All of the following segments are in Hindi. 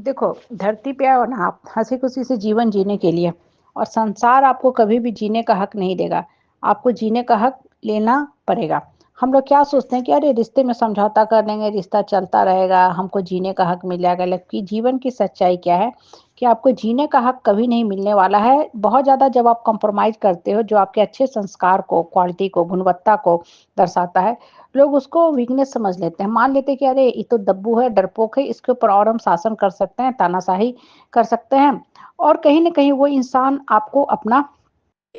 देखो, धरती पे आओ ना आप हँसी-खुशी से जीवन जीने के लिए और संसार आपको कभी भी जीने का हक नहीं देगा। आपको जीने का हक लेना पड़ेगा। हम लोग क्या सोचते हैं कि अरे रिश्ते में समझौता कर लेंगे, रिश्ता चलता रहेगा, हमको जीने का हक मिल जाएगा। जबकि जीवन की सच्चाई क्या है कि आपको जीने का हक कभी नहीं मिलने वाला है। बहुत ज़्यादा जब आप कॉम्प्रोमाइज़ करते हो, जो आपके अच्छे संस्कार को, क्वालिटी को, गुणवत्ता को दर्शाता है, लोग उसको वीकनेस समझ लेते हैं। मान लेते हैं कि अरे ये तो दब्बू है, डरपोक है, इसके ऊपर और हम शासन कर सकते हैं, तानाशाही कर सकते हैं। और कहीं न कहीं वो इंसान आपको अपना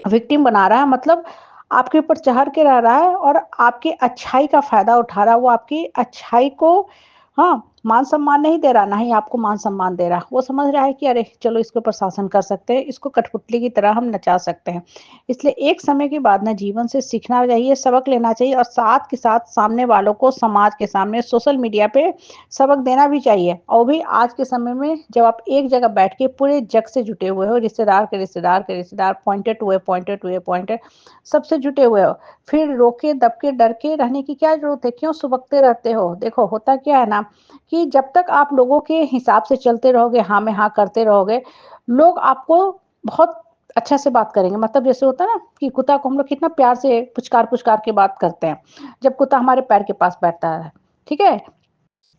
विक्टिम बना रहा है, मतलब आपके ऊपर चढ़ के रह रहा है और आपकी अच्छाई का फ़ायदा उठा रहा है। वो आपकी अच्छाई को हाँ, मान-सम्मान नहीं दे रहा, ना ही आपको मान-सम्मान दे रहा। वो समझ रहा है कि अरे चलो इसके ऊपर शासन कर सकते हैं, इसको कठपुतली की तरह हम नचा सकते हैं। इसलिए एक समय के बाद ना जीवन से सीखना चाहिए, सबक लेना चाहिए और साथ के साथ सामने वालों को समाज के सामने, सोशल मीडिया पे सबक देना भी चाहिए। और भी आज के समय में जब आप एक जगह बैठ के पूरे जग से जुटे हुए हो, रिश्तेदार के रिश्तेदार के रिश्तेदार, पॉइंटेड सबसे जुटे हुए हो, फिर रोके दबके डर के रहने की क्या ज़रूरत है? क्यों सुबकते रहते हो? देखो होता क्या है ना कि जब तक आप लोगों के हिसाब से चलते रहोगे, हाँ में हाँ करते रहोगे, लोग आपको बहुत अच्छा से बात करेंगे। मतलब जैसे होता है ना कि कुत्ता को हम लोग कितना प्यार से पुचकार-पुचकार के बात करते हैं, जब कुत्ता हमारे पैर के पास बैठता है, ठीक है?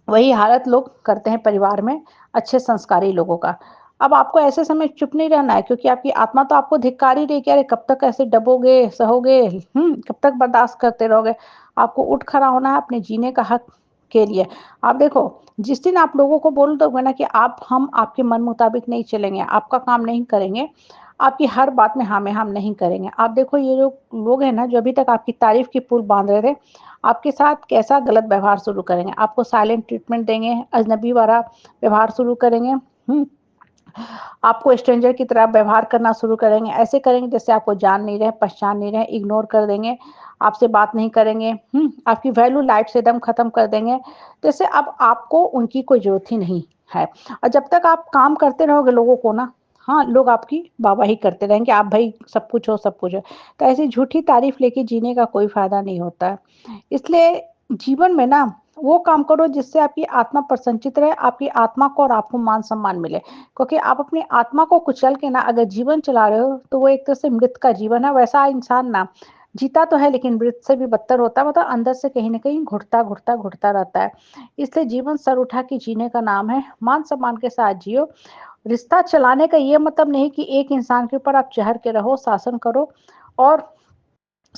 वही हालत लोग करते हैं परिवार में अच्छे संस्कारी लोगों का। अब आपको ऐसे समय चुप नहीं रहना है क्योंकि आपकी आत्मा तो आपको धिक्कार ही रही है कि अरे कब तक ऐसे दबोगे, सहोगे, कब तक बर्दाश्त करते रहोगे? आपको उठ खड़ा होना है अपने जीने का हक के लिए। आप देखो, जिस दिन आप लोगों को बोल दोगे ना कि हम आपके मन मुताबिक नहीं चलेंगे, आपका काम नहीं करेंगे, आपकी हर बात में हाँ में हाँ नहीं करेंगे। आप देखो ये जो लोग हैं ना जो अभी तक आपकी तारीफ़ की पुल बाँध रहे थे, आपके साथ कैसा गलत व्यवहार शुरू करेंगे, आपको साइलेंट ट्रीटमेंट देंगे, अजनबी वाला व्यवहार शुरू करेंगे, आपको स्ट्रेंजर की तरह व्यवहार करना शुरू करेंगे, ऐसे करेंगे जैसे आपको जान नहीं रहे, पहचान नहीं रहे, इग्नोर कर देंगे, आपसे बात नहीं करेंगे, आपकी वैल्यू लाइफ से एकदम खत्म कर देंगे, जैसे अब आपको उनकी कोई ज़रूरत ही नहीं है। और जब तक आप काम करते रहोगे लोगों को ना, हाँ, लोग आपकी वाहवाही करते रहेंगे, आप भई सब कुछ हो, सब कुछ हो। तो ऐसी झूठी तारीफ़ लेके जीने का कोई फ़ायदा नहीं होता है। इसलिए जीवन में ना वो काम करो जिससे आपकी आत्मा प्रसन्नचित रहे, आपकी आत्मा को और आपको मान-सम्मान मिले। क्योंकि आप अपनी आत्मा को कुचल के ना अगर जीवन चला रहे हो, तो वो एक तरह से मृत का जीवन है। वैसा इंसान ना जीता तो है लेकिन मृत से भी बदतर होता है, मतलब अंदर से कहीं न कहीं घुटता रहता है। इसलिए जीवन सर उठा के जीने का नाम है, मान-सम्मान के साथ जियो। रिश्ता चलाने का ये मतलब नहीं कि एक इंसान के ऊपर आप चढ़ के रहो, शासन करो और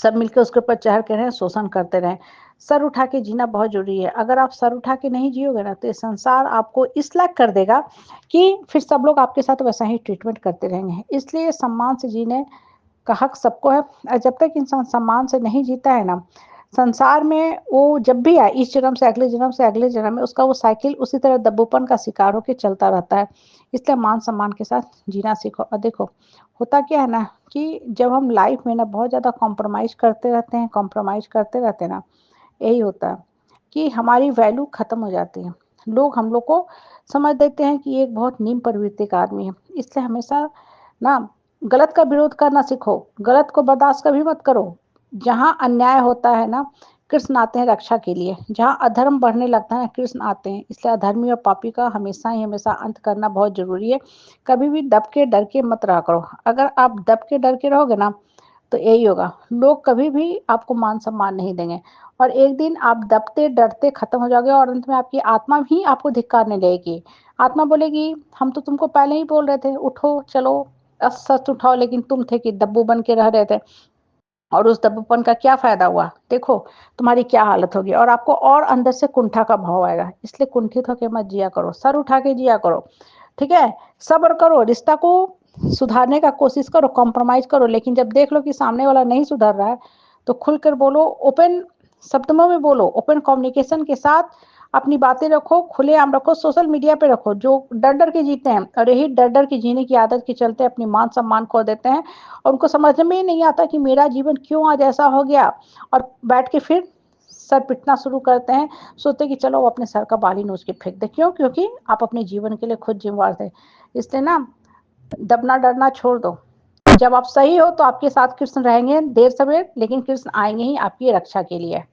सब मिलके उसके ऊपर चढ़ के रहें, शोषण करते रहें। सर उठा के जीना बहुत ज़रूरी है। अगर आप सर उठा के नहीं जियोगे ना, तो ये संसार आपको इस लायक कर देगा कि फिर सब लोग आपके साथ वैसा ही ट्रीटमेंट करते रहेंगे। इसलिए सम्मान से जीने का हक सबको है और जब तक इंसान सम्मान से नहीं जीता है ना, संसार में वो जब भी आए, इस जन्म से अगले जन्म से अगले जन्म में, उसका वो साइकिल उसी तरह दब्बूपन का शिकार होके चलता रहता है। इसलिए मान-सम्मान के साथ जीना सीखो और देखो, होता क्या है ना कि जब हम लाइफ में ना बहुत ज़्यादा कॉम्प्रोमाइज़ करते रहते हैं ना, यही होता है कि हमारी वैल्यू खत्म हो जाती है। लोग हम लोग को समझ देते हैं कि ये एक बहुत निम्न प्रवृत्ति का आदमी है। इसलिए हमेशा ना गलत का विरोध करना सीखो, गलत को बर्दाश्त कभी मत करो। जहाँ अन्याय होता है ना, कृष्ण आते हैं रक्षा के लिए। जहाँ अधर्म बढ़ने लगता है ना, कृष्ण आते हैं। इसलिए अधर्मी और पापी का हमेशा ही हमेशा अंत करना बहुत ज़रूरी है। कभी भी दब के डर के मत रहा करो। अगर आप दब के डर के रहोगे ना, तो यही होगा, लोग कभी भी आपको मान-सम्मान नहीं देंगे और एक दिन आप दबते-डरते खत्म हो जाओगे और अंत में आपकी आत्मा भी आपको धिक्कारने लगेगी। आत्मा बोलेगी, "हम तो तुमको पहले ही बोल रहे थे, उठो, चलो, सच उठाओ, लेकिन तुम थे कि दब्बू बन के रह रहे थे और उस दब्बूपन का क्या फ़ायदा हुआ? देखो, तुम्हारी क्या हालत होगी" और आपको और अंदर से कुंठा का भाव आएगा। इसलिए कुंठित होके मत जिया करो, सर उठा के जिया करो, ठीक है? सब्र करो, रिश्ता को सुधारने का कोशिश करो, कॉम्प्रोमाइज़ करो, लेकिन जब देख लो कि सामने वाला नहीं सुधर रहा है, तो खुलकर बोलो, ओपन शब्दों में बोलो, ओपन कम्युनिकेशन के साथ अपनी बातें रखो, खुलेआम रखो, सोशल मीडिया पे रखो। जो डर-डर के जीते हैं और यही डर-डर के जीने की आदत के चलते अपनी मान-सम्मान खो देते हैं और उनको समझ में ही नहीं आता कि मेरा जीवन क्यों आज ऐसा हो गया और बैठ के फिर सर पीटना शुरू करते हैं, सोचते हैं कि चलो वो अपने सर का बाल ही नोच के फेंक दें। क्यों? क्योंकि आप अपने जीवन के लिए खुद ज़िम्मेवार थे। इसलिए ना दबना डरना छोड़ दो। जब आप सही हो तो आपके साथ कृष्ण रहेंगे देर सवेर, लेकिन कृष्ण आएँगे ही आपकी रक्षा के लिए।